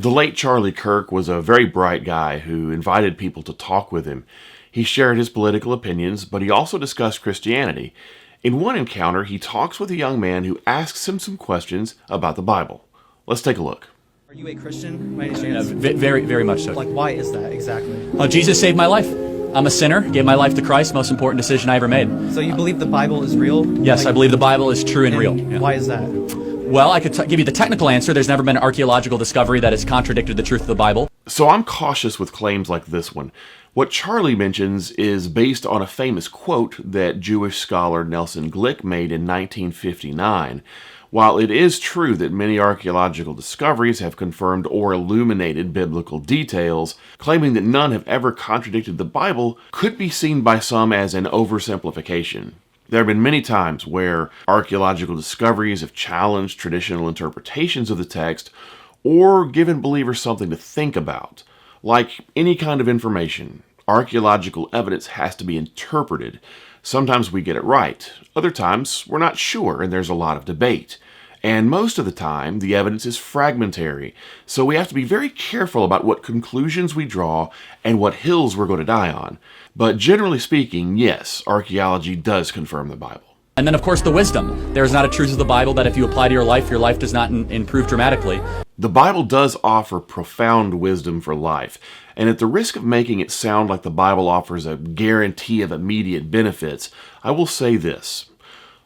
The late Charlie Kirk was a very bright guy who invited people to talk with him. He shared his political opinions, but he also discussed Christianity. In one encounter, he talks with a young man who asks him some questions about the Bible. Let's take a look. Are you a Christian by any chance? Very, very much so. Like, why is that exactly? Jesus saved my life. I'm a sinner, gave my life to Christ, most important decision I ever made. So you believe the Bible is real? Yes, I believe the Bible is true and real. Yeah. Why is that? Well, I could give you the technical answer. There's never been an archaeological discovery that has contradicted the truth of the Bible. So I'm cautious with claims like this one. What Charlie mentions is based on a famous quote that Jewish scholar Nelson Glick made in 1959. While it is true that many archaeological discoveries have confirmed or illuminated biblical details, claiming that none have ever contradicted the Bible could be seen by some as an oversimplification. There have been many times where archaeological discoveries have challenged traditional interpretations of the text or given believers something to think about. Like any kind of information, archaeological evidence has to be interpreted. Sometimes we get it right, other times we're not sure and there's a lot of debate. And most of the time, the evidence is fragmentary, so we have to be very careful about what conclusions we draw and what hills we're going to die on. But generally speaking, yes, archaeology does confirm the Bible. And then, of course, the wisdom. There is not a truth of the Bible that if you apply to your life does not improve dramatically. The Bible does offer profound wisdom for life, and at the risk of making it sound like the Bible offers a guarantee of immediate benefits, I will say this.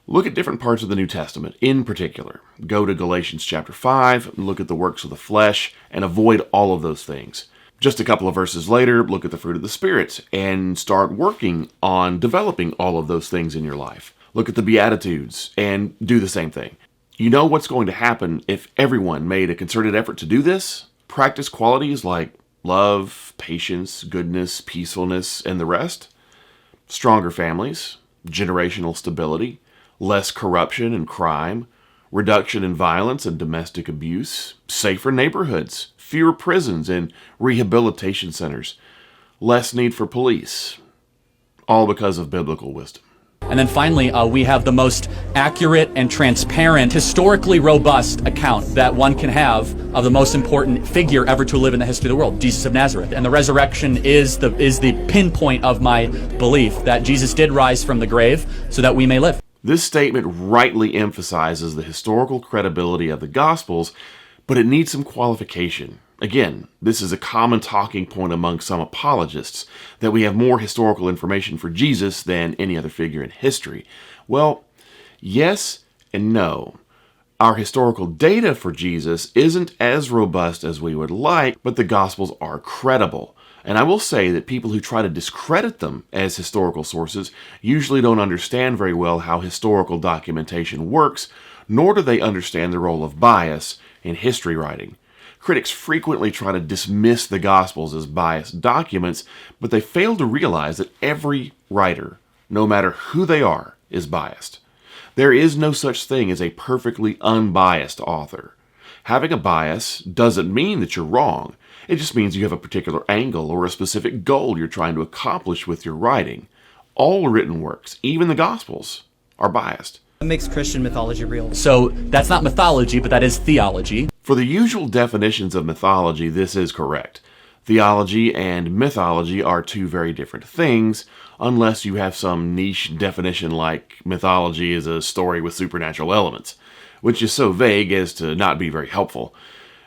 Look at different parts of the New Testament in particular. Go to Galatians chapter 5, look at the works of the flesh, and avoid all of those things. Just a couple of verses later, look at the fruit of the Spirit, and start working on developing all of those things in your life. Look at the Beatitudes, and do the same thing. You know what's going to happen if everyone made a concerted effort to do this? Practice qualities like love, patience, goodness, peacefulness, and the rest. Stronger families, generational stability, less corruption and crime, reduction in violence and domestic abuse, safer neighborhoods, fewer prisons and rehabilitation centers, less need for police, all because of biblical wisdom. And then finally, we have the most accurate and transparent, historically robust account that one can have of the most important figure ever to live in the history of the world, Jesus of Nazareth. And the resurrection is the pinpoint of my belief that Jesus did rise from the grave so that we may live. This statement rightly emphasizes the historical credibility of the Gospels, but it needs some qualification. Again, this is a common talking point among some apologists, that we have more historical information for Jesus than any other figure in history. Well, yes and no. Our historical data for Jesus isn't as robust as we would like, but the Gospels are credible. And I will say that people who try to discredit them as historical sources usually don't understand very well how historical documentation works, nor do they understand the role of bias in history writing. Critics frequently try to dismiss the Gospels as biased documents, but they fail to realize that every writer, no matter who they are, is biased. There is no such thing as a perfectly unbiased author. Having a bias doesn't mean that you're wrong. It just means you have a particular angle or a specific goal you're trying to accomplish with your writing. All written works, even the Gospels, are biased. What makes Christian mythology real? So that's not mythology, but that is theology. For the usual definitions of mythology, this is correct. Theology and mythology are two very different things, unless you have some niche definition like mythology is a story with supernatural elements, which is so vague as to not be very helpful.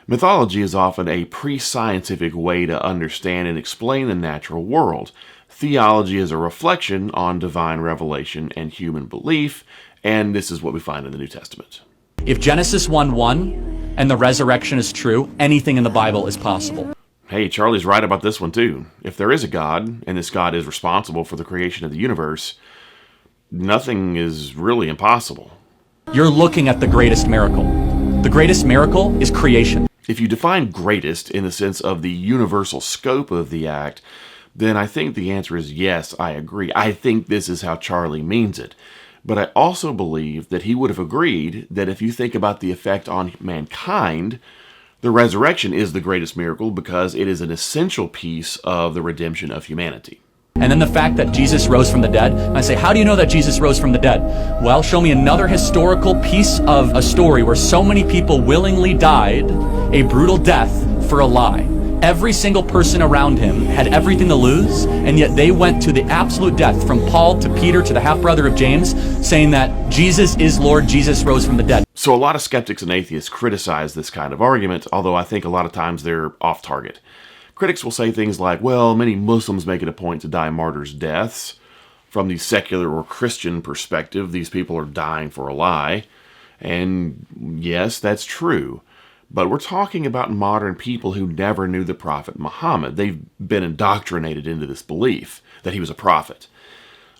Mythology is often a pre-scientific way to understand and explain the natural world. Theology is a reflection on divine revelation and human belief, and this is what we find in the New Testament. If Genesis 1:1 and the resurrection is true, anything in the Bible is possible. Hey, Charlie's right about this one too. If there is a God, and this God is responsible for the creation of the universe, nothing is really impossible. You're looking at the greatest miracle. The greatest miracle is creation. If you define greatest in the sense of the universal scope of the act, then I think the answer is yes, I agree. I think this is how Charlie means it. But I also believe that he would have agreed that if you think about the effect on mankind, the resurrection is the greatest miracle because it is an essential piece of the redemption of humanity. And then the fact that Jesus rose from the dead. And I say, how do you know that Jesus rose from the dead? Well, show me another historical piece of a story where so many people willingly died a brutal death for a lie. Every single person around him had everything to lose, and yet they went to the absolute death, from Paul to Peter to the half-brother of James, saying that Jesus is Lord, Jesus rose from the dead. So a lot of skeptics and atheists criticize this kind of argument, although I think a lot of times they're off target. Critics will say things like, well, many Muslims make it a point to die martyrs' deaths. From the secular or Christian perspective, these people are dying for a lie. And yes, that's true. But we're talking about modern people who never knew the prophet Muhammad. They've been indoctrinated into this belief that he was a prophet.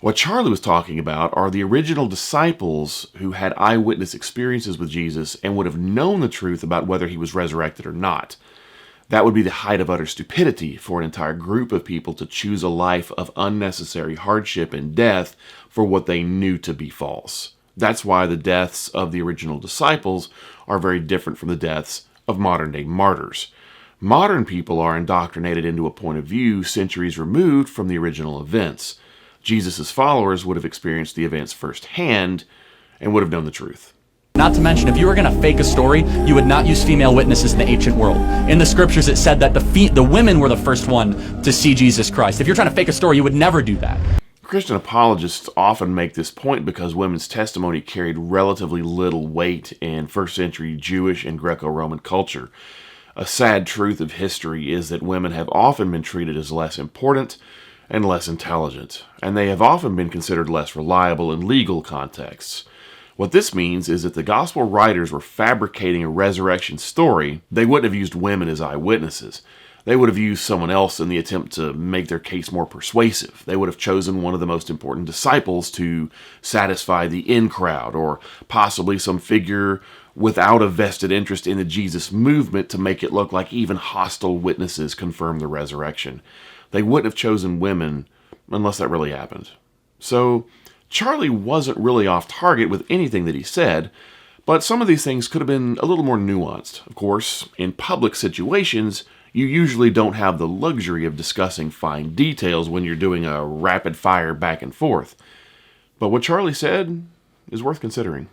What Charlie was talking about are the original disciples who had eyewitness experiences with Jesus and would have known the truth about whether he was resurrected or not. That would be the height of utter stupidity for an entire group of people to choose a life of unnecessary hardship and death for what they knew to be false. That's why the deaths of the original disciples are very different from the deaths of modern-day martyrs. Modern people are indoctrinated into a point of view centuries removed from the original events. Jesus' followers would have experienced the events firsthand and would have known the truth. Not to mention, if you were going to fake a story, you would not use female witnesses in the ancient world. In the scriptures, it said that the women were the first one to see Jesus Christ. If you're trying to fake a story, you would never do that. Christian apologists often make this point because women's testimony carried relatively little weight in first century Jewish and Greco-Roman culture. A sad truth of history is that women have often been treated as less important and less intelligent, and they have often been considered less reliable in legal contexts. What this means is that the gospel writers were fabricating a resurrection story. They wouldn't have used women as eyewitnesses. They would have used someone else in the attempt to make their case more persuasive. They would have chosen one of the most important disciples to satisfy the in crowd, or possibly some figure without a vested interest in the Jesus movement to make it look like even hostile witnesses confirm the resurrection. They wouldn't have chosen women unless that really happened. So Charlie wasn't really off target with anything that he said, but some of these things could have been a little more nuanced. Of course, in public situations, you usually don't have the luxury of discussing fine details when you're doing a rapid-fire back and forth. But what Charlie said is worth considering.